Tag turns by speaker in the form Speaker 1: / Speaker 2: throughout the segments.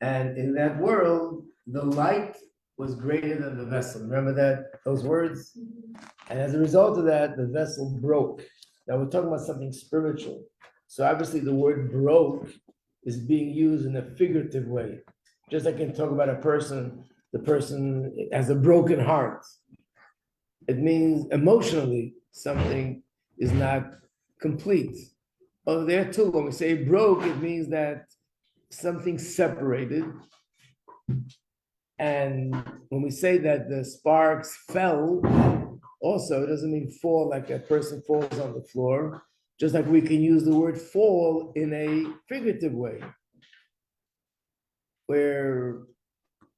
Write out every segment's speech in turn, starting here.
Speaker 1: And in that world, the light was greater than the vessel. Remember those words? And as a result of that, the vessel broke. Now we're talking about something spiritual. So obviously the word broke is being used in a figurative way. Just like I can talk about a person, the person has a broken heart. It means emotionally something is not complete. Oh, there too, when we say broke, it means that something separated. And when we say that the sparks fell, also, it doesn't mean fall like a person falls on the floor, just like we can use the word fall in a figurative way, where,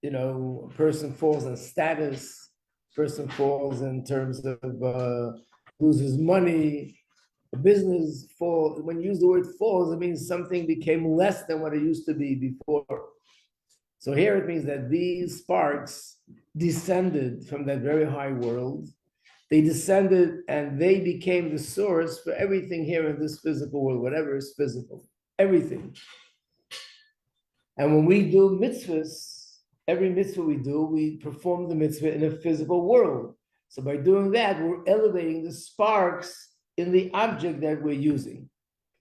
Speaker 1: a person falls in status, person falls in terms of loses money, a business fall. When you use the word falls, it means something became less than what it used to be before. So here it means that these sparks descended from that very high world. They descended and they became the source for everything here in this physical world, whatever is physical, everything. And when we do mitzvahs, every mitzvah we do, we perform the mitzvah in a physical world. So by doing that, we're elevating the sparks in the object that we're using.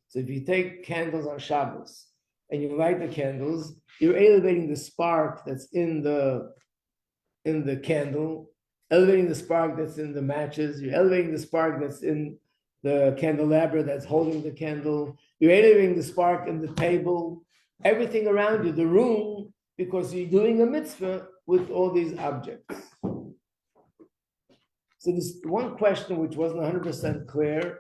Speaker 1: So if you take candles on Shabbos and you light the candles, you're elevating the spark that's in the candle, elevating the spark that's in the matches, you're elevating the spark that's in the candelabra that's holding the candle, you're elevating the spark in the table, everything around you, the room, because you're doing a mitzvah with all these objects. So there's one question which wasn't 100% clear,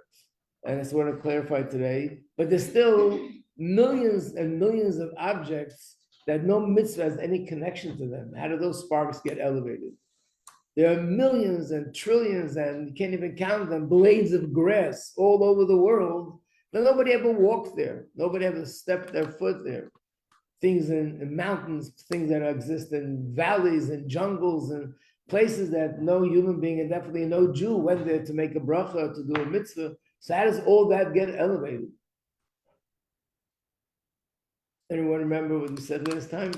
Speaker 1: and I just want to clarify today, but there's still millions and millions of objects that no mitzvah has any connection to them. How do those sparks get elevated? There are millions and trillions, and you can't even count them, blades of grass all over the world, but nobody ever walked there. Nobody ever stepped their foot there. Things in mountains, things that exist in valleys and jungles and places that no human being and definitely no Jew went there to make a bracha, to do a mitzvah. So how does all that get elevated? Anyone remember what we said last time?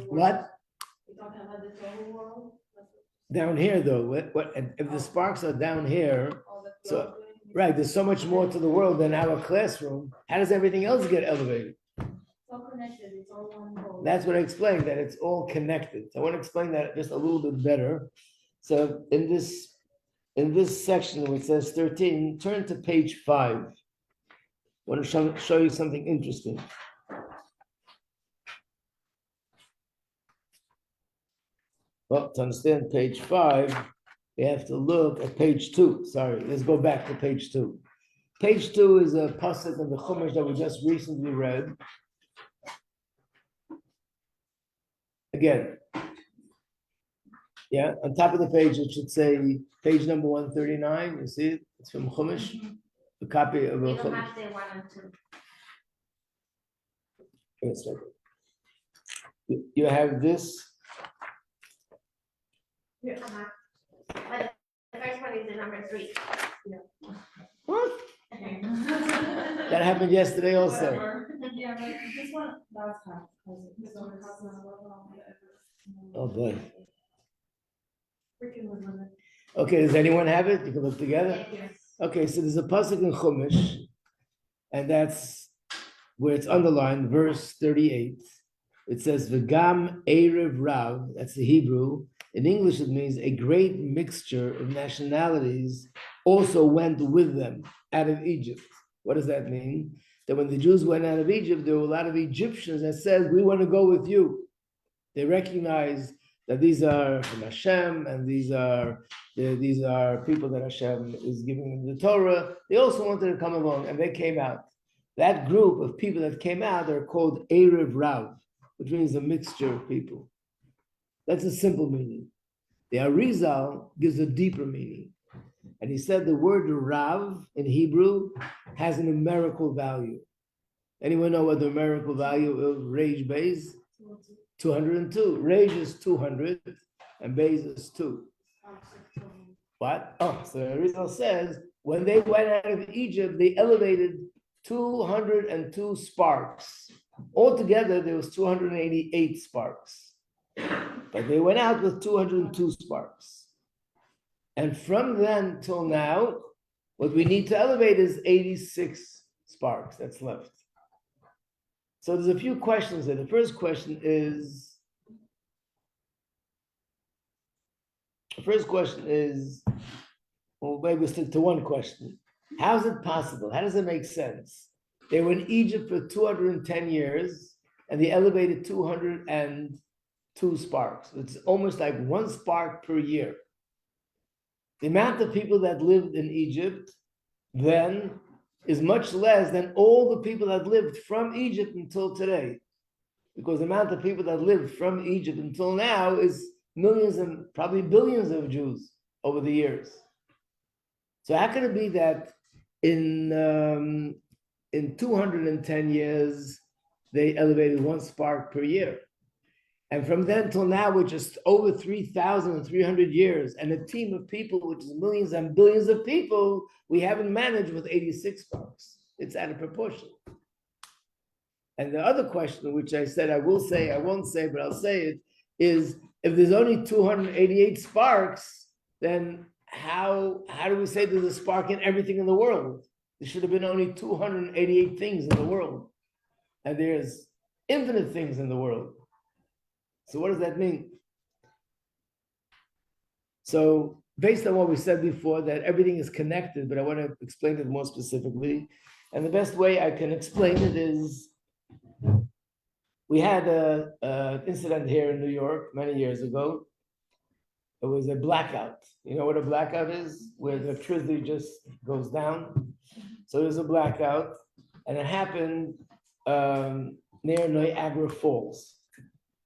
Speaker 1: What? Down here, though, what if the sparks are down here? So right, there's so much more to the world than our classroom. How does everything else get elevated?
Speaker 2: It's all connected. It's all one whole.
Speaker 1: That's what I explained, that it's all connected. So I want to explain that just a little bit better. So in this section which says 13, turn to page 5. I want to show you something interesting. Well, to understand page 5, we have to look at page 2. Sorry, let's go back to page 2. Page 2 is a pasuk in the Chumash that we just recently read. Again, yeah, on top of the page, it should say page number 139. You see it? It's from Chumash, a copy of a Chumash. Wait a second. You have this.
Speaker 2: But the first one is the number 3. Yeah.
Speaker 1: What? That happened yesterday also.
Speaker 2: Yeah, but this one, that's half.
Speaker 1: Oh boy. Okay, does anyone have it? You can look together. Okay, so there's a pasuk in Chumash, and that's where it's underlined, verse 38. It says, "V'gam erev rav." That's the Hebrew. In English, it means a great mixture of nationalities also went with them out of Egypt. What does that mean? That when the Jews went out of Egypt, there were a lot of Egyptians that said, "We want to go with you." They recognized that these are from Hashem, and these are people that Hashem is giving them the Torah. They also wanted to come along, and they came out. That group of people that came out are called Erev Rav, which means a mixture of people. That's a simple meaning. The Arizal gives a deeper meaning. And he said the word Rav in Hebrew has a numerical value. Anyone know what the numerical value of Reish Beis? 202. Reish is 200 and Beis is 2. What? Oh, so Arizal says when they went out of Egypt, they elevated 202 sparks. Altogether, there was 288 sparks. But they went out with 202 sparks. And from then till now, what we need to elevate is 86 sparks that's left. So there's a few questions there. The first question is, well, maybe we'll stick to one question. How is it possible? How does it make sense? They were in Egypt for 210 years and they elevated 202 sparks. It's almost like one spark per year. The amount of people that lived in Egypt then is much less than all the people that lived from Egypt until today. Because the amount of people that lived from Egypt until now is millions and probably billions of Jews over the years. So how can it be that in 210 years, they elevated one spark per year? And from then till now, we're just over 3,300 years, and a team of people, which is millions and billions of people, we haven't managed with 86 sparks. It's out of proportion. And the other question, which I said I will say, I won't say, but I'll say it, is if there's only 288 sparks, then how do we say there's a spark in everything in the world? There should have been only 288 things in the world. And there's infinite things in the world. So what does that mean? So based on what we said before, that everything is connected, but I want to explain it more specifically. And the best way I can explain it is, we had an incident here in New York many years ago. It was a blackout. You know what a blackout is? Where the electricity just goes down. So there's a blackout, and it happened near Niagara Falls.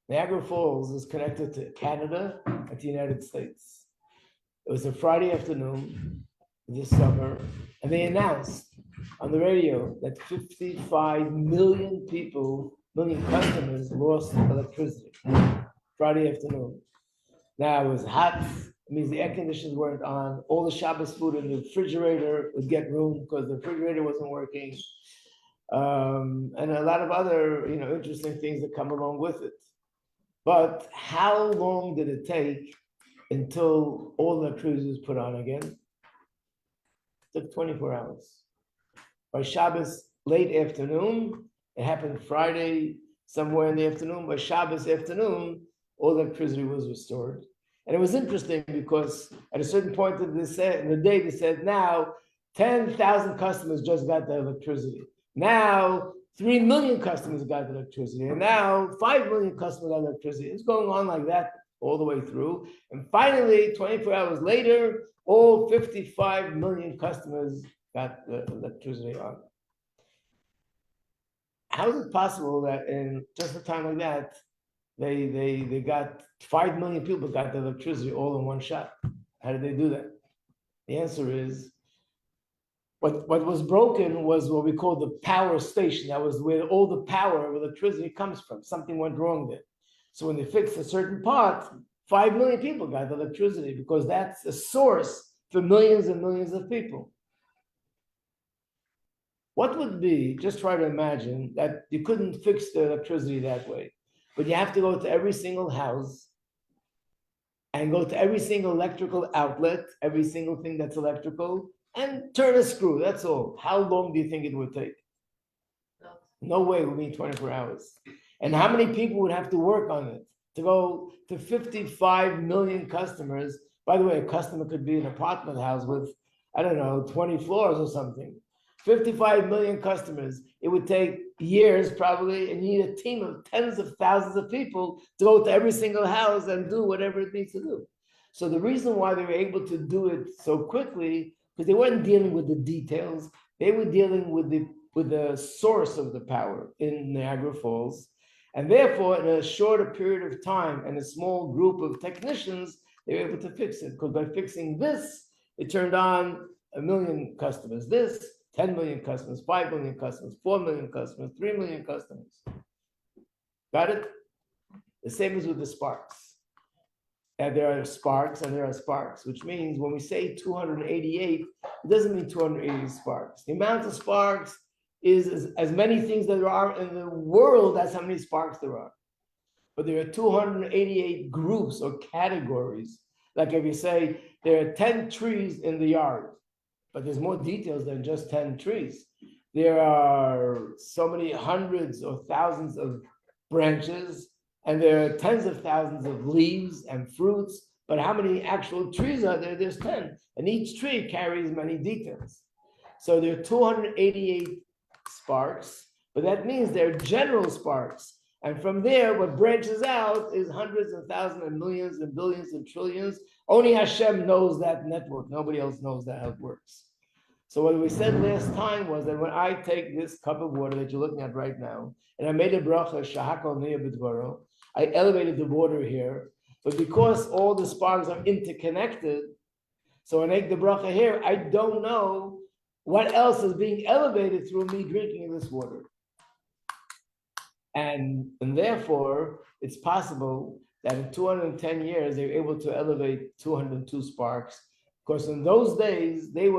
Speaker 1: Niagara Falls is connected to Canada and the United States. It was a Friday afternoon this summer, and they announced on the radio that 55 million customers lost electricity Friday afternoon. Now it was hot. It means the air conditioners weren't on. All the Shabbos food in the refrigerator would get room because the refrigerator wasn't working. And a lot of other, interesting things that come along with it. But how long did it take until all the electricity was put on again? It took 24 hours. By Shabbos late afternoon, it happened Friday somewhere in the afternoon. By Shabbos afternoon, all the electricity was restored. And it was interesting because at a certain point in the day, they said, now 10,000 customers just got the electricity. Now 3 million customers got the electricity. And now 5 million customers got electricity. It's going on like that all the way through. And finally, 24 hours later, all 55 million customers got the electricity on. How is it possible that in just a time like that, they got 5 million people got the electricity all in one shot? How did they do that? The answer is, what was broken was what we call the power station. That was where all the power of electricity comes from. Something went wrong there. So when they fixed a certain part, 5 million people got the electricity because that's a source for millions and millions of people. What would be, just try to imagine that you couldn't fix the electricity that way, but you have to go to every single house and go to every single electrical outlet, every single thing that's electrical, and turn a screw, that's all. How long do you think it would take? No way, it would be 24 hours. And how many people would have to work on it to go to 55 million customers? By the way, a customer could be an apartment house with, 20 floors or something. 55 million customers. It would take years probably, and you need a team of tens of thousands of people to go to every single house and do whatever it needs to do. So the reason why they were able to do it so quickly, because they weren't dealing with the details, they were dealing with the source of the power in Niagara Falls. And therefore, in a shorter period of time and a small group of technicians, they were able to fix it. Because by fixing this, it turned on 1 million customers. This, 10 million customers, 5 million customers, 4 million customers, 3 million customers. Got it? The same as with the sparks. And there are sparks and there are sparks, which means when we say 288, it doesn't mean 280 sparks. The amount of sparks is as many things that there are in the world, that's how many sparks there are. But there are 288 groups or categories. Like if you say there are 10 trees in the yard, but there's more details than just 10 trees. There are so many hundreds or thousands of branches, and there are tens of thousands of leaves and fruits, but how many actual trees are there? There's 10, and each tree carries many details. So there are 288 sparks, but that means they're general sparks. And from there, what branches out is hundreds and thousands and millions and billions and trillions. Only Hashem knows that network. Nobody else knows that how it works. So what we said last time was that when I take this cup of water that you're looking at right now, and I made a bracha, shahakol neya b'dvaro, I elevated the water here, but because all the sparks are interconnected, so when I make the bracha here, I don't know what else is being elevated through me drinking this water. And therefore, it's possible that in 210 years, they were able to elevate 202 sparks. Of course, in those days, they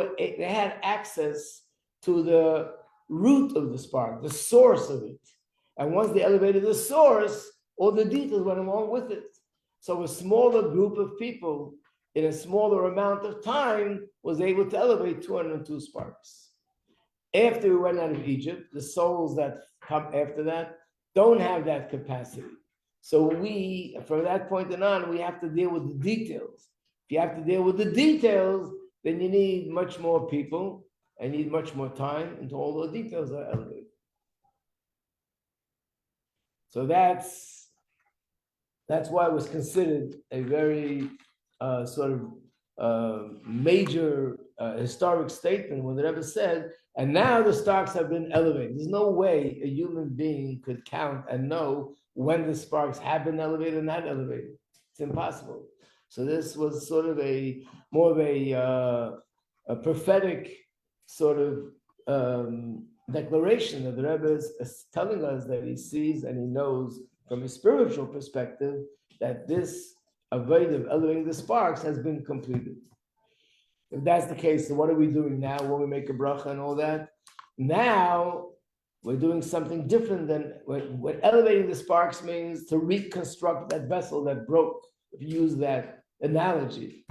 Speaker 1: had access to the root of the spark, the source of it. And once they elevated the source, all the details went along with it. So a smaller group of people in a smaller amount of time was able to elevate 202 sparks. After we went out of Egypt, the souls that come after that don't have that capacity. So we, from that point on, we have to deal with the details. If you have to deal with the details, then you need much more people and need much more time until all the details are elevated. So that's why it was considered a very major historic statement when it ever said, and now the sparks have been elevated. There's no way a human being could count and know when the sparks have been elevated or not elevated. It's impossible. So this was sort of more of a prophetic sort of declaration that the Rebbe is telling us that he sees and he knows from a spiritual perspective that this avoid of elevating the sparks has been completed. If that's the case, so what are we doing now when we make a bracha and all that? Now we're doing something different than what elevating the sparks means, to reconstruct that vessel that broke, if you use that analogy.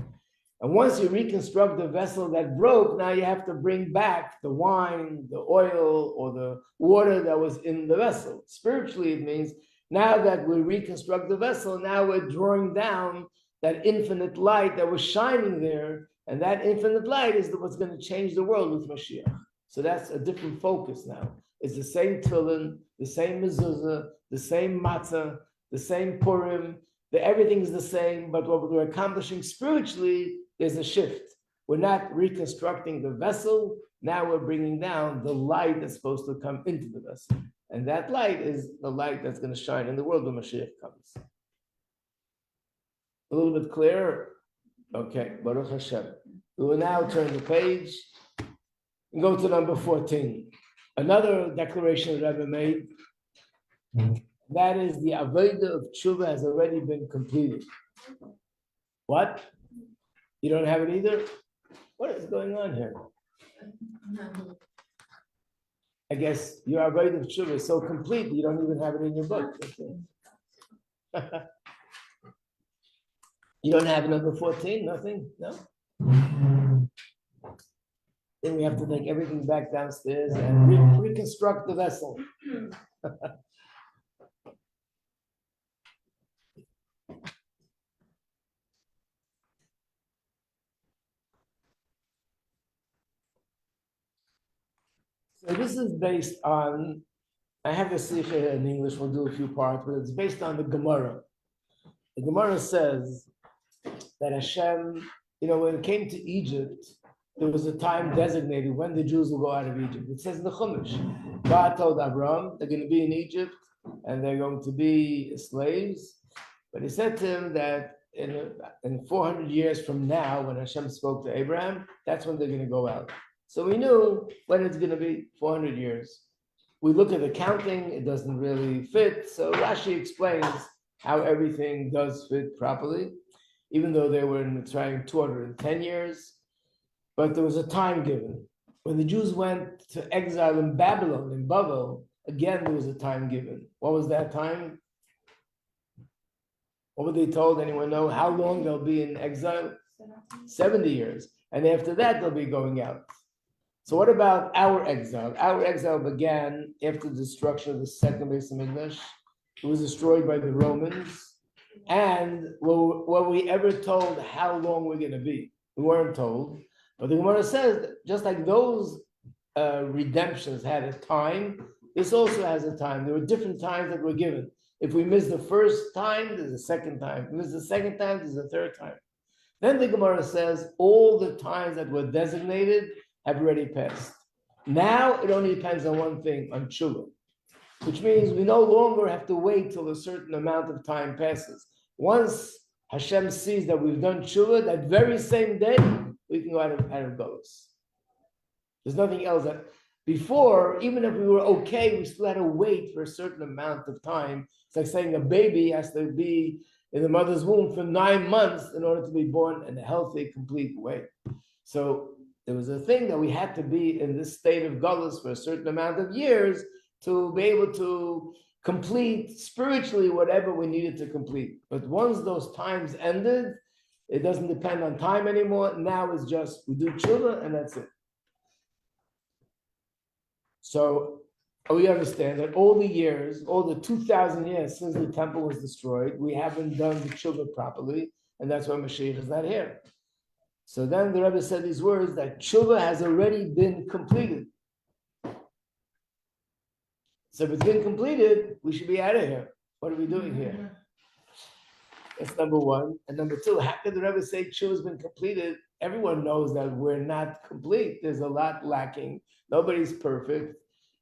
Speaker 1: And once you reconstruct the vessel that broke, now you have to bring back the wine, the oil, or the water that was in the vessel. Spiritually, it means now that we reconstruct the vessel, now we're drawing down that infinite light that was shining there, and that infinite light is what's going to change the world with Mashiach. So that's a different focus now. It's the same tefillin, the same mezuzah, the same matzah, the same Purim. Everything's the same, but what we're accomplishing spiritually, there's a shift. We're not reconstructing the vessel. Now we're bringing down the light that's supposed to come into the vessel. And that light is the light that's going to shine in the world when Mashiach comes. A little bit clearer? Okay, Baruch Hashem. We will now turn the page and go to number 14. Another declaration that Rabbi made, that is the Avodah of Tshuva has already been completed. What? You don't have it either? What is going on here? I guess your Avodah of Tshuva is so complete you don't even have it in your book. You don't have number 14? Nothing? No? Then we have to take everything back downstairs and reconstruct the vessel. So this is based on, I have the Sikha in English, we'll do a few parts, but it's based on the Gemara. The Gemara says that Hashem, when it came to Egypt, there was a time designated when the Jews will go out of Egypt. It says in the Chumash, God told Abraham, they're going to be in Egypt and they're going to be slaves. But he said to him that in 400 years from now, when Hashem spoke to Abraham, that's when they're going to go out. So we knew when it's going to be 400 years. We look at the counting, it doesn't really fit. So Rashi explains how everything does fit properly. even though they were in Mitzrayim 210 years. But there was a time given. When the Jews went to exile in Babylon, in Babel, again there was a time given. What was that time? What were they told? Anyone know how long they'll be in exile? 70 years. And after that, they'll be going out. So what about our exile? Our exile began after the destruction of the second Beis Hamikdash. It was destroyed by the Romans. And were we ever told how long we're going to be? We weren't told. But the Gemara says, just like those redemptions had a time, this also has a time. There were different times that were given. If we miss the first time, there's a second time. If we miss the second time, there's a third time. Then the Gemara says all the times that were designated have already passed. Now it only depends on one thing, on tshuva, which means we no longer have to wait till a certain amount of time passes. Once Hashem sees that we've done tshuva, that very same day, we can go out of Golus. There's nothing else that before, even if we were okay, we still had to wait for a certain amount of time. It's like saying a baby has to be in the mother's womb for 9 months in order to be born in a healthy, complete way. So there was a thing that we had to be in this state of Golus for a certain amount of years to be able to complete spiritually whatever we needed to complete. But once those times ended, it doesn't depend on time anymore. Now it's just we do tshuva and that's it. So we understand that all the years, all the 2,000 years since the temple was destroyed, we haven't done the tshuva properly, and that's why Mashiach is not here. So then the Rebbe said these words that tshuva has already been completed. So if it's been completed, we should be out of here. What are we doing here? That's number one. And number two, how could the Rebbe say tshuva has been completed? Everyone knows that we're not complete. There's a lot lacking. Nobody's perfect.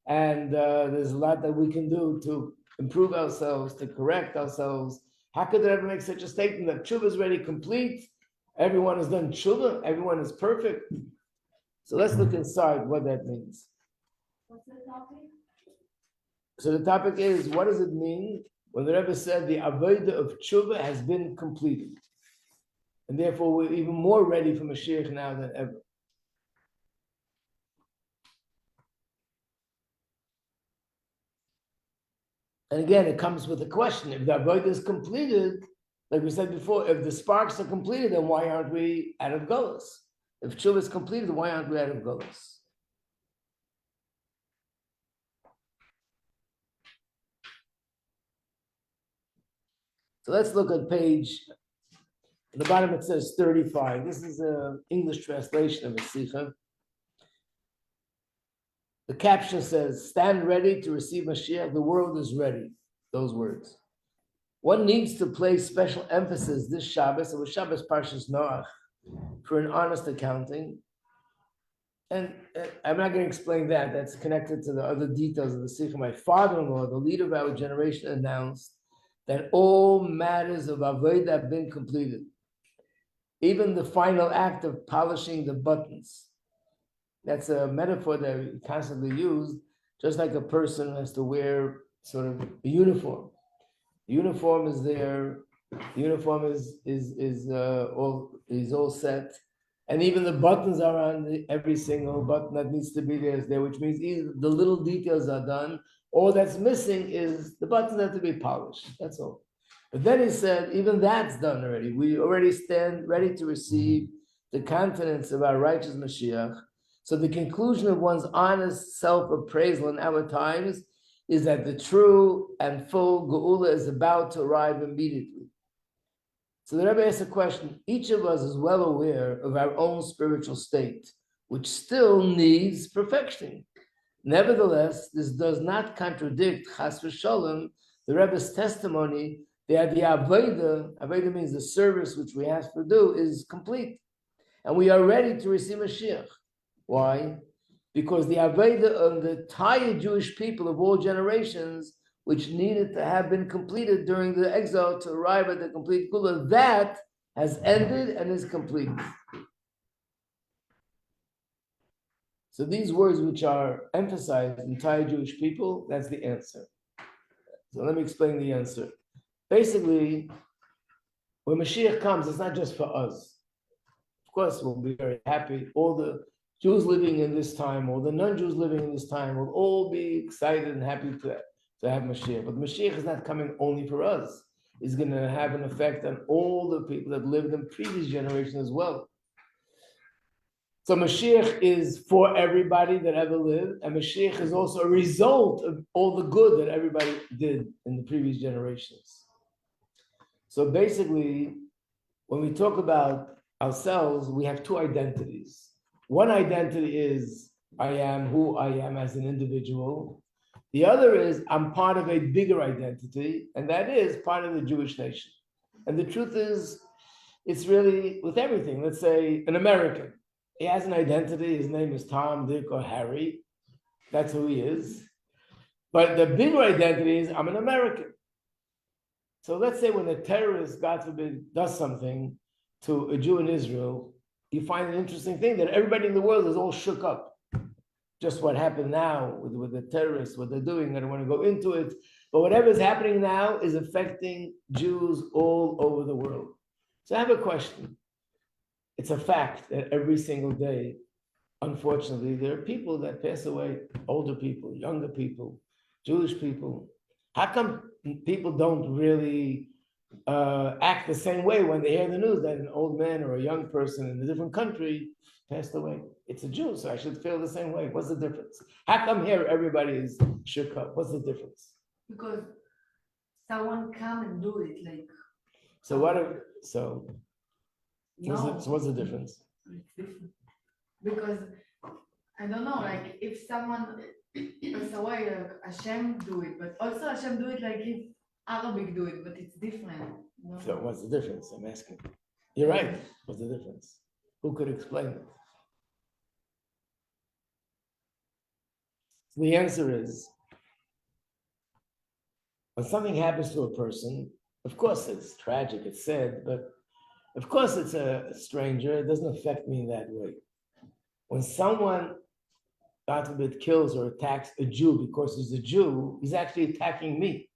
Speaker 1: And there's a lot that we can do to improve ourselves, to correct ourselves. How could the Rebbe make such a statement that tshuva is already complete? Everyone has done tshuva. Everyone is perfect. So let's look inside what that means.
Speaker 2: What's the topic?
Speaker 1: So the topic is, what does it mean when the Rebbe said the avodah of tshuva has been completed? And therefore, we're even more ready for Mashiach now than ever. And again, it comes with a question. If the avodah is completed, like we said before, if the sparks are completed, then why aren't we out of Golus? If tshuva is completed, why aren't we out of Golus? So let's look at page, at the bottom it says 35. This is an English translation of a sikha. The caption says, stand ready to receive Mashiach, the world is ready. Those words. One needs to place special emphasis this Shabbos, it was Shabbos Parshas Noach, for an honest accounting. And I'm not going to explain that. That's connected to the other details of the sikha. My father-in-law, the leader of our generation, announced that all matters of avodah have been completed. Even the final act of polishing the buttons. That's a metaphor that we constantly use, just like a person has to wear sort of a uniform. The uniform is there, the uniform is all set, and even the buttons are on every single button that needs to be there is there, which means either the little details are done. All that's missing is the buttons have to be polished. That's all. But then he said, even that's done already. We already stand ready to receive the confidence of our righteous Mashiach. So the conclusion of one's honest self-appraisal in our times is that the true and full geula is about to arrive immediately. So the Rebbe asks a question. Each of us is well aware of our own spiritual state, which still needs perfection. Nevertheless, this does not contradict Chas v'Sholem, the Rebbe's testimony that the avodah means the service which we have to do, is complete. And we are ready to receive Mashiach. Why? Because the avodah of the entire Jewish people of all generations, which needed to have been completed during the exile to arrive at the complete geula, that has ended and is complete. So these words which are emphasized, entire Jewish people, that's the answer. So let me explain the answer. Basically, when Mashiach comes, it's not just for us. Of course, we'll be very happy. All the Jews living in this time, all the non-Jews living in this time will all be excited and happy to have Mashiach. But Mashiach is not coming only for us. It's going to have an effect on all the people that lived in previous generations as well. So Mashiach is for everybody that ever lived, and Mashiach is also a result of all the good that everybody did in the previous generations. So basically, when we talk about ourselves, we have two identities. One identity is I am who I am as an individual. The other is I'm part of a bigger identity, and that is part of the Jewish nation. And the truth is, it's really with everything. Let's say an American. He has an identity. His name is Tom, Dick, or Harry. That's who he is. But the bigger identity is I'm an American. So let's say when a terrorist, God forbid, does something to a Jew in Israel, you find an interesting thing that everybody in the world is all shook up. Just what happened now with the terrorists, what they're doing, I don't want to go into it. But whatever is happening now is affecting Jews all over the world. So I have a question. It's a fact that every single day, unfortunately, there are people that pass away, older people, younger people, Jewish people. How come people don't really act the same way when they hear the news that an old man or a young person in a different country passed away? It's a Jew, so I should feel the same way. What's the difference? How come here everybody is shook up? What's the difference?
Speaker 3: Because someone come and do it, like.
Speaker 1: So what if, so
Speaker 3: No,
Speaker 1: what's the difference?
Speaker 3: it's different. Because I don't know, like if someone pass away, like Hashem do it, but also Hashem do it like if Arabic do it, but it's different. You know?
Speaker 1: So what's the difference? I'm asking. You're right. What's the difference? Who could explain it? The answer is, when something happens to a person, of course it's tragic, it's sad, but of course it's a stranger, it doesn't affect me in that way. When someone, God forbid, kills or attacks a Jew because he's a Jew, he's actually attacking me.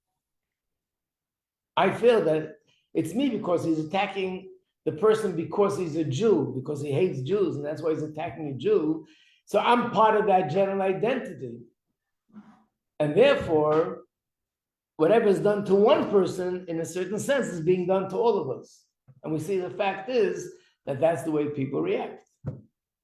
Speaker 1: I feel that it's me because he's attacking the person because he's a Jew, because he hates Jews, and that's why he's attacking a Jew. So I'm part of that general identity. And therefore, whatever is done to one person, in a certain sense, is being done to all of us. And we see the fact is that that's the way people react.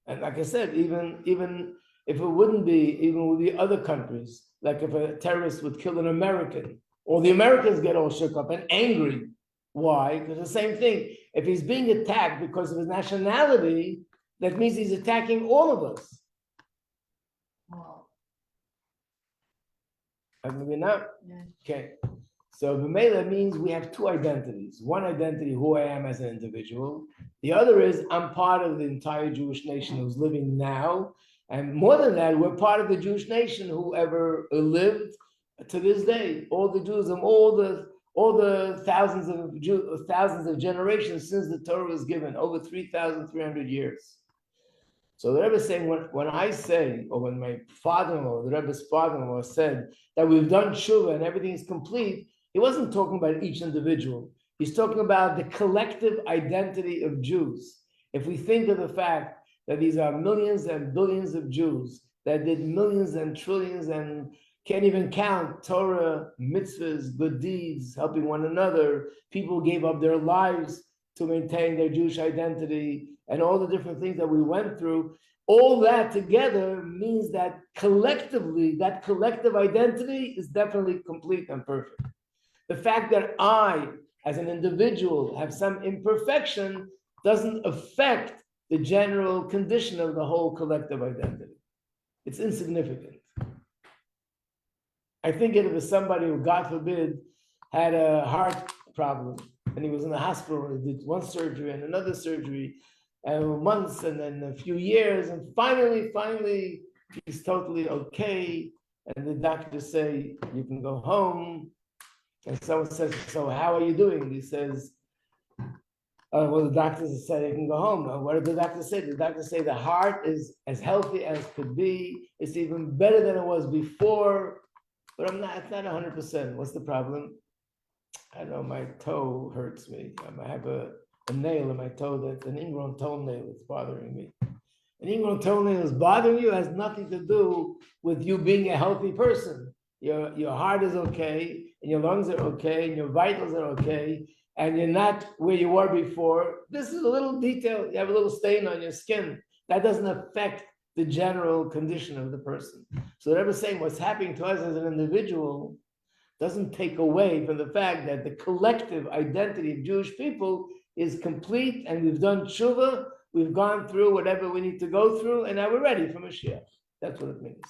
Speaker 1: And like I said, even if it wouldn't be, even with the other countries, like if a terrorist would kill an American, or the Americans get all shook up and angry. Why? Because the same thing. If he's being attacked because of his nationality, that means he's attacking all of us.
Speaker 3: Wow.
Speaker 1: Maybe not?
Speaker 3: Yeah.
Speaker 1: Okay. So B'meila means we have two identities. One identity, who I am as an individual. The other is I'm part of the entire Jewish nation who's living now. And more than that, we're part of the Jewish nation who ever lived to this day. All the Jews and all the thousands of generations since the Torah was given, over 3,300 years. So the Rebbe is saying, when I say, or when my father-in-law, the Rebbe's father-in-law said that we've done tshuva and everything is complete, he wasn't talking about each individual. He's talking about the collective identity of Jews. If we think of the fact that these are millions and billions of Jews that did millions and trillions and can't even count Torah, mitzvahs, good deeds, helping one another, people gave up their lives to maintain their Jewish identity, and all the different things that we went through, all that together means that collectively, that collective identity is definitely complete and perfect. The fact that I, as an individual, have some imperfection doesn't affect the general condition of the whole collective identity. It's insignificant. I think it was somebody who, God forbid, had a heart problem, and he was in the hospital, and he did one surgery and another surgery, and months and then a few years, and finally, he's totally okay, and the doctors say, you can go home, and someone says, so how are you doing? He says, well, the doctors said he can go home. What did the doctor say? The doctor say the heart is as healthy as could be, it's even better than it was before, but it's not 100%. What's the problem? I don't know, my toe hurts me. I have a nail in my toe that's an ingrown toenail that's bothering me. An ingrown toenail is bothering you has nothing to do with you being a healthy person. Your heart is okay, and your lungs are okay, and your vitals are okay, and you're not where you were before. This is a little detail. You have a little stain on your skin. That doesn't affect the general condition of the person. So whatever's saying what's happening to us as an individual doesn't take away from the fact that the collective identity of Jewish people is complete, and we've done tshuva, we've gone through whatever we need to go through, and now we're ready for Mashiach. That's what it means.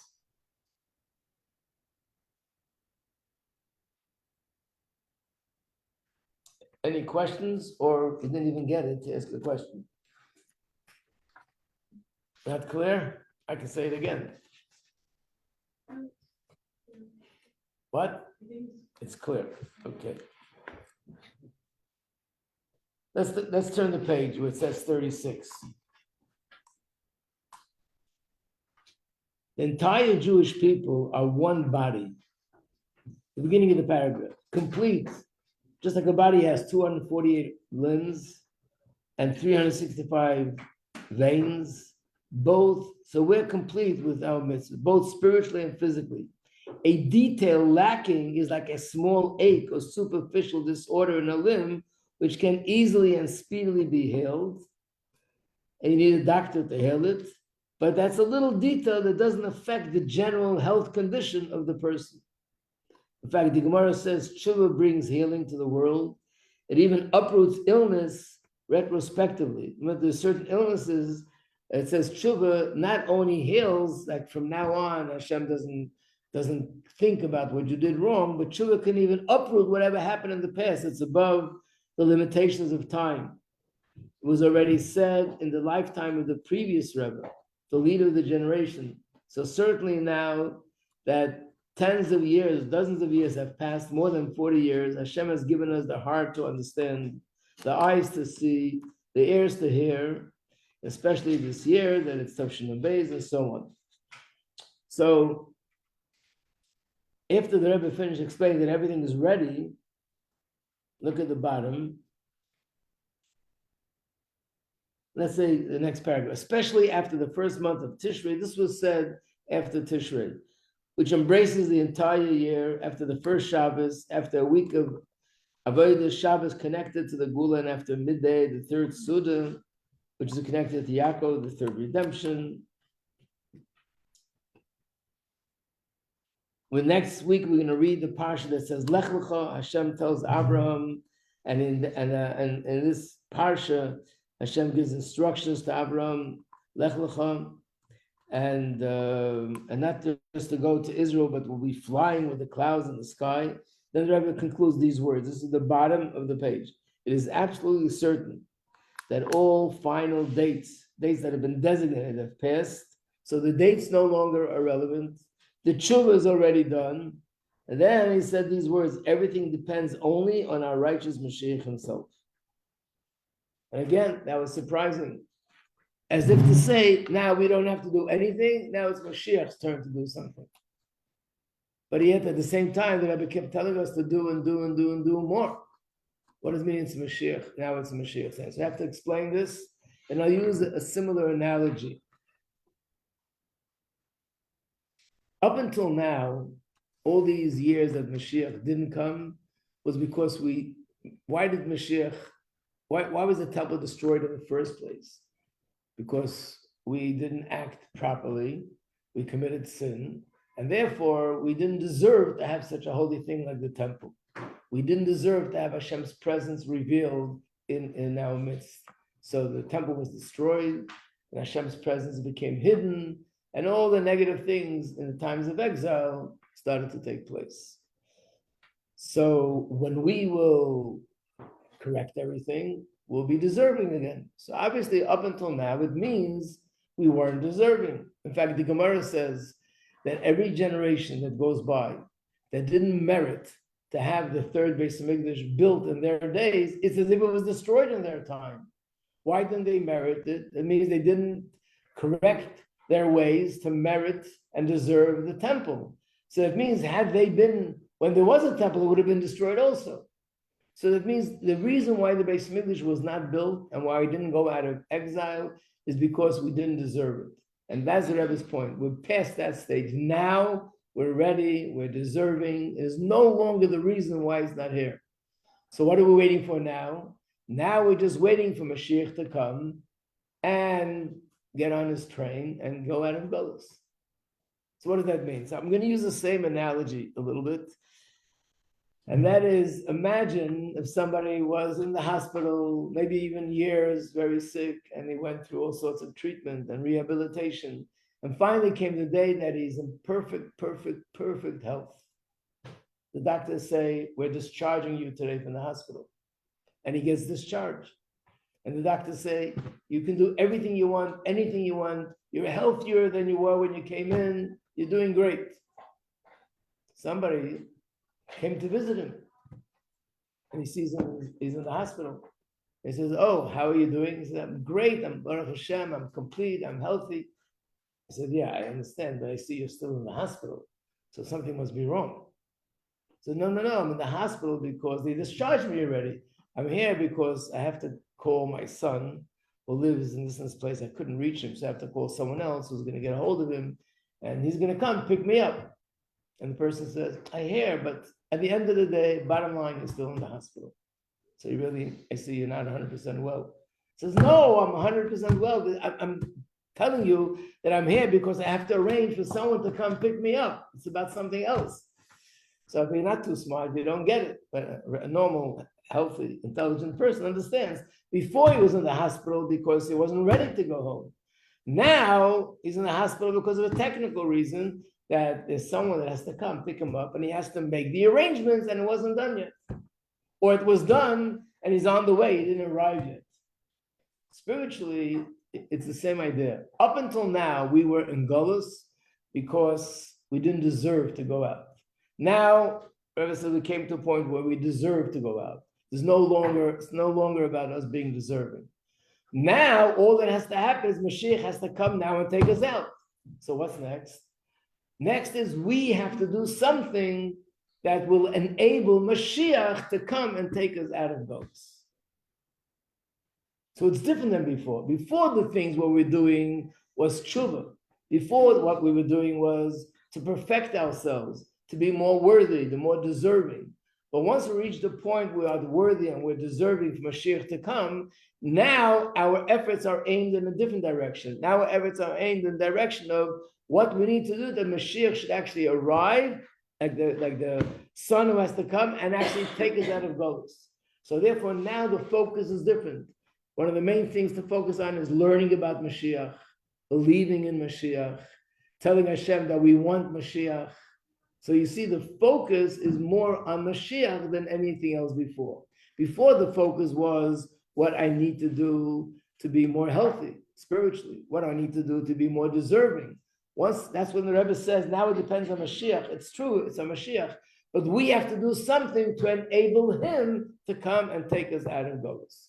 Speaker 1: Any questions, or you didn't even get it to ask a question? Not clear? I can say it again. What? It's clear. Okay. Let's turn the page where it says 36. The entire Jewish people are one body. The beginning of the paragraph, complete. Just like a body has 248 limbs and 365 veins, both. So we're complete with our mitzvah, both spiritually and physically. A detail lacking is like a small ache or superficial disorder in a limb, which can easily and speedily be healed. And you need a doctor to heal it. But that's a little detail that doesn't affect the general health condition of the person. In fact, the Gemara says tshuva brings healing to the world. It even uproots illness retrospectively. There's certain illnesses, it says tshuva not only heals, like from now on, Hashem doesn't think about what you did wrong, but tshuva can even uproot whatever happened in the past. It's above the limitations of time. It was already said in the lifetime of the previous Rebbe, the leader of the generation. So certainly now that tens of years, dozens of years have passed, more than 40 years, Hashem has given us the heart to understand, the eyes to see, the ears to hear, especially this year that it's Tavshin and Beis and so on. So after the Rebbe finished explaining that everything is ready, look at the bottom. Let's say the next paragraph, especially after the first month of Tishrei. This was said after Tishrei, which embraces the entire year, after the first Shabbos, after a week of Avodah Shabbos connected to the geula, and after midday, the third Suda, which is connected to Yaakov, the third redemption. Well, next week we're going to read the parsha that says Lech Lecha. Hashem tells Abraham, and in this parsha, Hashem gives instructions to Abraham, Lech Lecha, and not just to go to Israel, but we'll be flying with the clouds in the sky. Then the Rebbe concludes these words. This is the bottom of the page. It is absolutely certain that all final dates that have been designated have passed. So the dates no longer are relevant. The tshuva is already done. And then he said these words, everything depends only on our righteous Mashiach himself. And again, that was surprising. As if to say, now we don't have to do anything, now it's Mashiach's turn to do something. But yet at the same time, the Rabbi kept telling us to do and do and do and do more. What does it mean it's Mashiach? Now it's Mashiach. So I have to explain this, and I'll use a similar analogy. Up until now, all these years that Mashiach didn't come was because why was the temple destroyed in the first place? Because we didn't act properly, we committed sin, and therefore we didn't deserve to have such a holy thing like the temple. We didn't deserve to have Hashem's presence revealed in our midst. So the temple was destroyed, and Hashem's presence became hidden, and all the negative things in the times of exile started to take place. So when we will correct everything, we'll be deserving again. So obviously, up until now, it means we weren't deserving. In fact, the Gemara says that every generation that goes by that didn't merit to have the third Beis Hamikdash built in their days, it's as if it was destroyed in their time. Why didn't they merit it? It means they didn't correct their ways to merit and deserve the temple. So it means had they been, when there was a temple, it would have been destroyed also. So that means the reason why the Beis Mikdash was not built and why we didn't go out of exile is because we didn't deserve it. And that's the Rebbe's point. We're past that stage. Now we're ready, we're deserving. There's no longer the reason why it's not here. So what are we waiting for now? Now we're just waiting for Mashiach to come and get on his train and go out of Golos. So what does that mean? So I'm going to use the same analogy a little bit. And that is, imagine if somebody was in the hospital, maybe even years, very sick, and he went through all sorts of treatment and rehabilitation. And finally came the day that he's in perfect health. The doctors say, we're discharging you today from the hospital. And he gets discharged. And the doctors say, you can do everything you want, anything you want. You're healthier than you were when you came in. You're doing great. Somebody came to visit him. And he sees him, he's in the hospital. He says, oh, how are you doing? He says, I'm great. I'm Baruch Hashem. I'm complete. I'm healthy. He said, yeah, I understand, but I see you're still in the hospital. So something must be wrong. So no, I'm in the hospital because they discharged me already. I'm here because I have to call my son who lives in this place. I couldn't reach him, so I have to call someone else who's going to get a hold of him, and he's going to come pick me up. And the person says, I hear, but at the end of the day, bottom line, you're still in the hospital. So I see you're not 100% well. He says, no, I'm 100% well. I'm telling you that I'm here because I have to arrange for someone to come pick me up. It's about something else. So if you're not too smart, you don't get it. But a normal, healthy, intelligent person understands. Before he was in the hospital because he wasn't ready to go home. Now he's in the hospital because of a technical reason that there's someone that has to come pick him up and he has to make the arrangements and it wasn't done yet. Or it was done and he's on the way, he didn't arrive yet. Spiritually, it's the same idea. Up until now, we were in Golus because we didn't deserve to go out. Now, Rabbi said we came to a point where we deserve to go out. It's no longer about us being deserving. Now, all that has to happen is Mashiach has to come now and take us out. So what's next? Next is we have to do something that will enable Mashiach to come and take us out of Golus. So it's different than before. Before the things what we're doing was tshuva. Before what we were doing was to perfect ourselves, to be more worthy, the more deserving. But once we reach the point where we are worthy and we're deserving for Mashiach to come, now our efforts are aimed in a different direction. Now our efforts are aimed in the direction of what we need to do that Mashiach should actually arrive, like the son who has to come and actually take us out of Golus. So therefore now the focus is different. One of the main things to focus on is learning about Mashiach, believing in Mashiach, telling Hashem that we want Mashiach. So you see, the focus is more on Mashiach than anything else before. Before, the focus was what I need to do to be more healthy spiritually, what I need to do to be more deserving. Once that's when the Rebbe says, now it depends on Mashiach. It's true, it's a Mashiach, but we have to do something to enable him to come and take us out of Golus.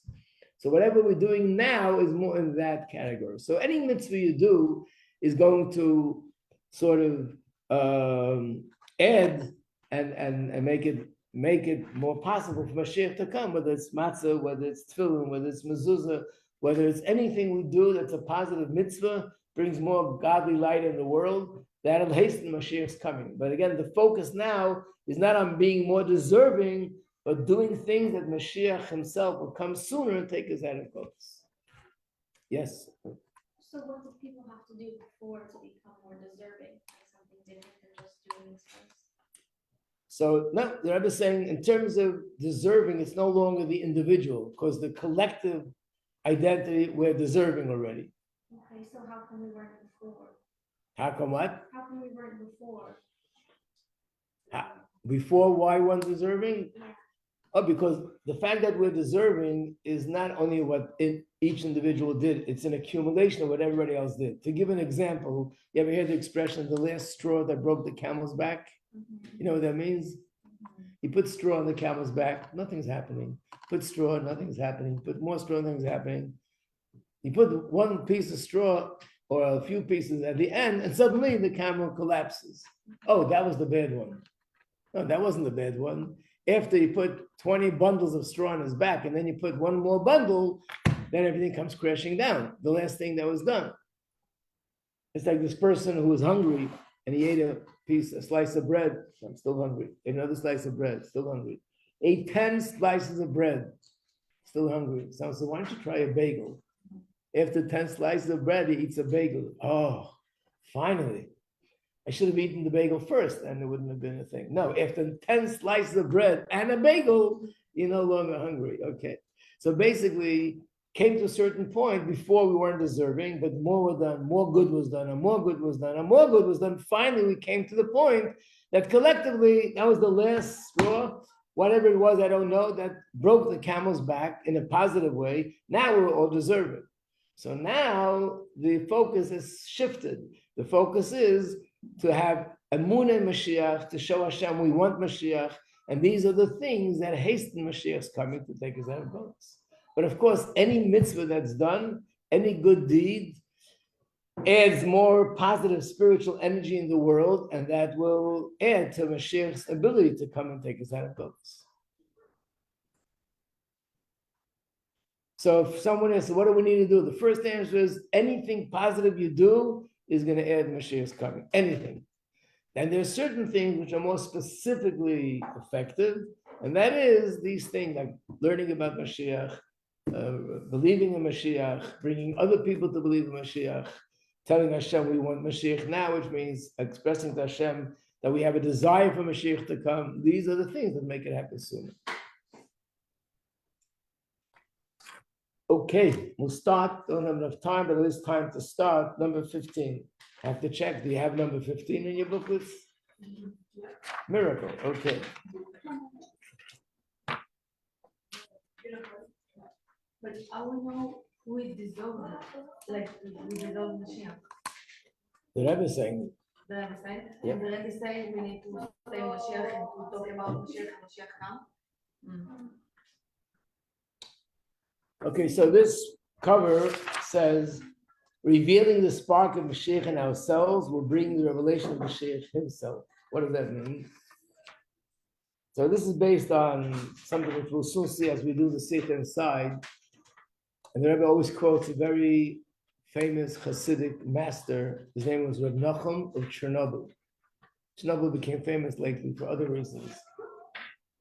Speaker 1: So whatever we're doing now is more in that category. So any mitzvah you do is going to sort of add and make it more possible for Mashiach to come, whether it's matzah, whether it's tefillin, whether it's mezuzah, whether it's anything we do that's a positive mitzvah, brings more godly light in the world, that'll hasten Mashiach's coming. But again, the focus now is not on being more deserving, but doing things that Mashiach himself will come sooner and take us out of Golus. Yes?
Speaker 2: So what do people have to do before to become more deserving? Like something different than just doing these things?
Speaker 1: So no, the Rebbe is saying in terms of deserving, it's no longer the individual, because the collective identity, we're deserving already.
Speaker 2: Okay, so how come we weren't before?
Speaker 1: How come what?
Speaker 2: How come we weren't before?
Speaker 1: Before, why one deserving?
Speaker 2: Yeah.
Speaker 1: Oh, because the fact that we're deserving is not only what each individual did, it's an accumulation of what everybody else did. To give an example, you ever hear the expression, the last straw that broke the camel's back?
Speaker 2: Mm-hmm.
Speaker 1: You know what that means?
Speaker 2: Mm-hmm.
Speaker 1: You put straw on the camel's back, nothing's happening. Put straw, nothing's happening. Put more straw, nothing's happening. You put one piece of straw or a few pieces at the end, and suddenly the camel collapses. Oh, that was the bad one. No, that wasn't the bad one. After you put 20 bundles of straw on his back, and then you put one more bundle, then everything comes crashing down. The last thing that was done. It's like this person who was hungry and he ate a slice of bread. I'm still hungry. Ate another slice of bread, still hungry. Ate 10 slices of bread, still hungry. So why don't you try a bagel? After 10 slices of bread, he eats a bagel. Oh, finally. I should have eaten the bagel first, and it wouldn't have been a thing. No, after 10 slices of bread and a bagel, you're no longer hungry. Okay. So basically, came to a certain point before we weren't deserving, but more was done, more good was done, and more good was done, and more good was done. Finally, we came to the point that collectively, that was the last straw, whatever it was, I don't know, that broke the camel's back in a positive way. Now we're all deserving. So now the focus has shifted. The focus is to have emunah in Mashiach, to show Hashem we want Mashiach, and these are the things that hasten Mashiach's coming to take us out of boats. But of course, any mitzvah that's done, any good deed, adds more positive spiritual energy in the world, and that will add to Mashiach's ability to come and take us out of boats. So if someone asks, what do we need to do? The first answer is anything positive you do is going to add Mashiach's coming. Anything. And there are certain things which are more specifically effective, and that is these things like learning about Mashiach, believing in Mashiach, bringing other people to believe in Mashiach, telling Hashem we want Mashiach now, which means expressing to Hashem that we have a desire for Mashiach to come. These are the things that make it happen sooner. Okay, we'll start. Don't have enough time, but it is time to start. Number 15. I have to check. Do you have number 15 in your booklets? Miracle. Okay.
Speaker 3: But I will know who is dissolved, like we dissolve Mashiach.
Speaker 1: The Rebbe is saying.
Speaker 3: The Rebbe said?
Speaker 1: Yep.
Speaker 3: The Rebbe say we need to say Mashiach and to talk about Mashiach and Mashiach now.
Speaker 1: Okay, so this cover says, revealing the spark of Mashiach in ourselves will bring the revelation of Mashiach himself. What does that mean? So this is based on something which we'll soon see as we do the Sikha inside. And the Rebbe always quotes a very famous Hasidic master. His name was Reb Nachum of Chernobyl. Chernobyl became famous lately for other reasons.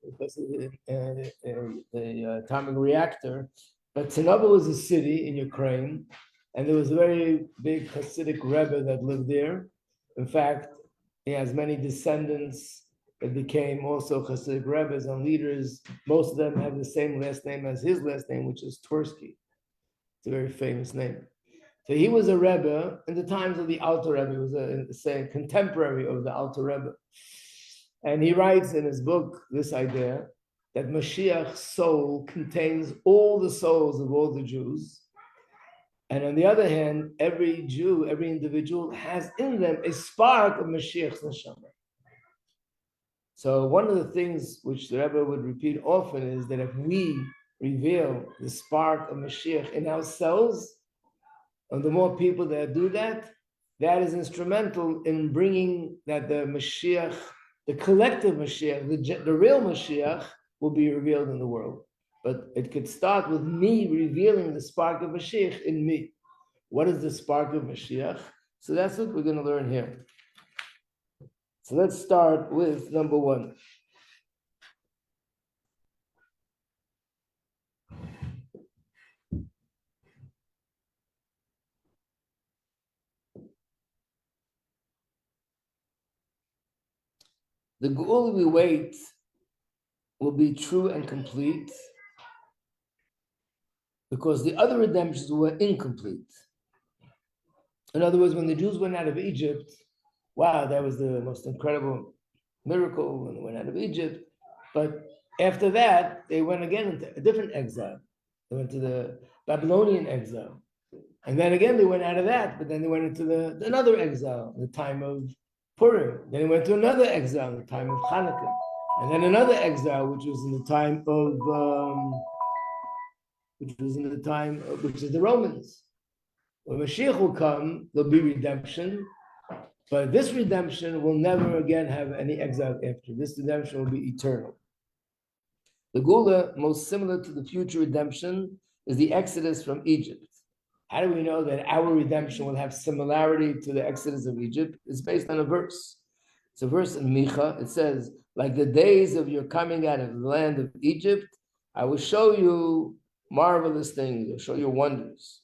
Speaker 1: Because of the atomic reactor. But Chernobyl was a city in Ukraine, and there was a very big Hasidic Rebbe that lived there. In fact, he has many descendants that became also Hasidic Rebbes and leaders. Most of them have the same last name as his last name, which is Tursky. It's a very famous name. So he was a Rebbe in the times of the Alter Rebbe. He was a contemporary of the Alter Rebbe. And he writes in his book this idea that Mashiach's soul contains all the souls of all the Jews. And on the other hand, every Jew, every individual has in them a spark of Mashiach's neshama. So one of the things which the Rebbe would repeat often is that if we reveal the spark of Mashiach in ourselves, and the more people that do that, that is instrumental in bringing that the Mashiach, the collective Mashiach, the real Mashiach, will be revealed in the world. But it could start with me revealing the spark of Mashiach in me. What is the spark of Mashiach? So that's what we're going to learn here. So let's start with number 1. The geula we wait will be true and complete because the other redemptions were incomplete. In other words, when the Jews went out of Egypt, wow, that was the most incredible miracle when they went out of Egypt. But after that, they went again into a different exile. They went to the Babylonian exile. And then again, they went out of that, but then they went into another exile, the time of Purim. Then they went to another exile, the time of Hanukkah. And then another exile, which was in the time of, which is the Romans. When Mashiach will come, there'll be redemption, but this redemption will never again have any exile after. This redemption will be eternal. The geula, most similar to the future redemption, is the exodus from Egypt. How do we know that our redemption will have similarity to the exodus of Egypt? It's based on a verse. It's a verse in Micha. It says, like the days of your coming out of the land of Egypt, I will show you marvelous things. I'll show you wonders.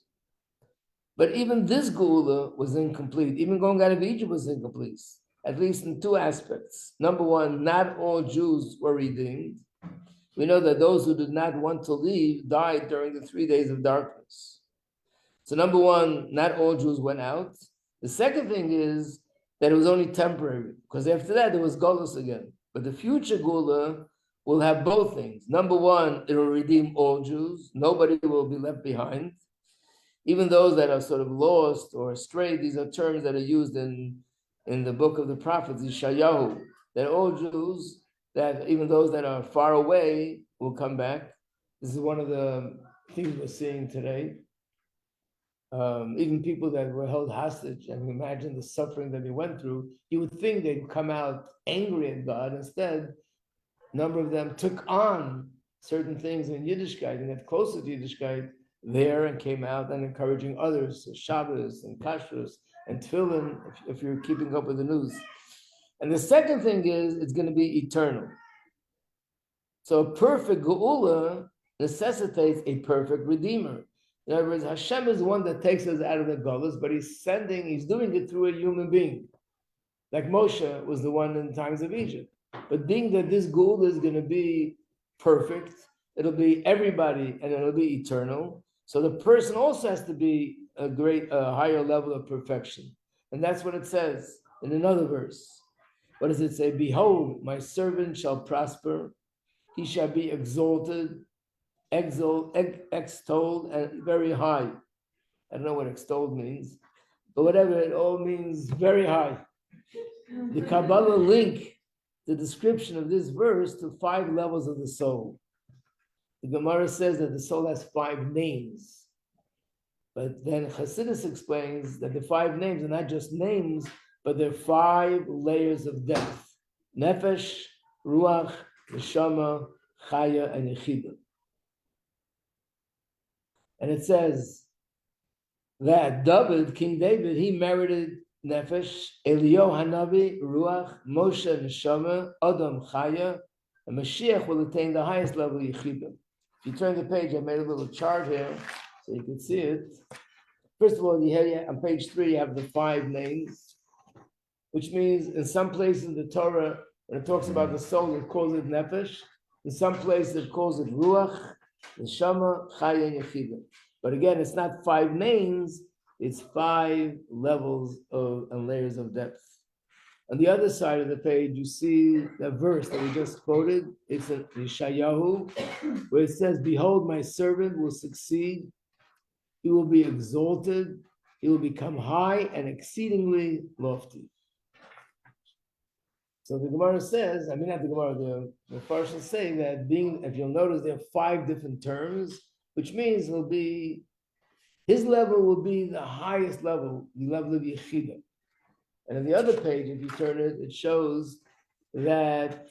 Speaker 1: But even this geula was incomplete. Even going out of Egypt was incomplete, at least in two aspects. Number one, not all Jews were redeemed. We know that those who did not want to leave died during the 3 days of darkness. So number one, not all Jews went out. The second thing is that it was only temporary, because after that there was Golus again. But the future geula will have both things. Number one, it will redeem all Jews. Nobody will be left behind. Even those that are sort of lost or astray, these are terms that are used in the book of the prophets, Yeshayahu, that all Jews, that even those that are far away will come back. This is one of the things we're seeing today. Even people that were held hostage, and imagine the suffering that they went through, you would think they'd come out angry at God. Instead, a number of them took on certain things in Yiddishkeit and got closer to Yiddishkeit there and came out and encouraging others, so Shabbos and Kashrus and Tefillin, if you're keeping up with the news. And the second thing is, it's going to be eternal. So a perfect geula necessitates a perfect redeemer. In other words, Hashem is the one that takes us out of the gullus, but he's doing it through a human being. Like Moshe was the one in times of Egypt. But being that this geula is going to be perfect, it'll be everybody and it'll be eternal. So the person also has to be a higher level of perfection. And that's what it says in another verse. What does it say? Behold, my servant shall prosper. He shall be exalted, extolled, and very high. I don't know what extolled means, but whatever, it all means very high. The Kabbalah link the description of this verse to 5 levels of the soul. The Gemara says that the soul has 5 names. But then Chassidus explains that the 5 names are not just names, but they're 5 layers of depth. Nefesh, Ruach, Neshama, Chaya, and Yechida. And it says that David, King David, he merited Nefesh, Elio Hanavi, Ruach, Moshe, Neshama, Adam, Chaya, and Mashiach will attain the highest level of Yechida. If you turn the page, I made a little chart here so you can see it. First of all, on page 3, you have the 5 names, which means in some places in the Torah, when it talks about the soul, it calls it Nefesh. In some places, it calls it Ruach, Neshama, Chaya, and Yechida. But again, it's not 5 names, it's 5 levels and layers of depth. On the other side of the page, you see the verse that we just quoted. It's in Yeshayahu, where it says, behold, my servant will succeed. He will be exalted. He will become high and exceedingly lofty. So the Gemara says, not the Gemara, the Farshim say that if you'll notice, there are 5 different terms, which means his level will be the highest level, the level of Yechida. And on the other page, if you turn it, it shows that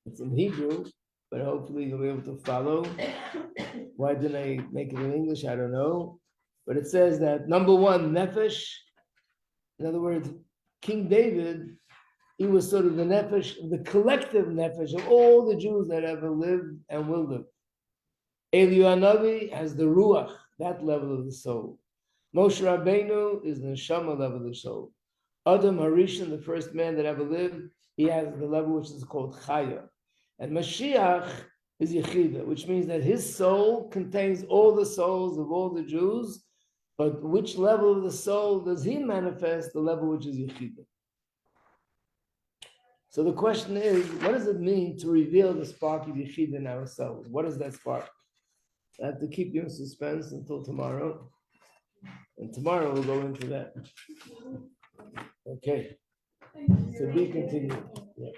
Speaker 1: it's in Hebrew, but hopefully you'll be able to follow. Why didn't I make it in English? I don't know. But it says that number 1, Nefesh. In other words, King David, he was sort of the Nefesh, the collective Nefesh of all the Jews that ever lived and will live. Eliyahu Hanavi has the Ruach, that level of the soul. Moshe Rabbeinu is the Neshama level of the soul. Adam Harishon, the first man that ever lived, he has the level which is called Chaya. And Mashiach is Yechida, which means that his soul contains all the souls of all the Jews, but which level of the soul does he manifest? The level which is Yechida. So the question is, what does it mean to reveal the spark of Yechida in ourselves? What is that spark? I have to keep you in suspense until tomorrow. And tomorrow we'll go into that. Okay. To be continued. Yeah.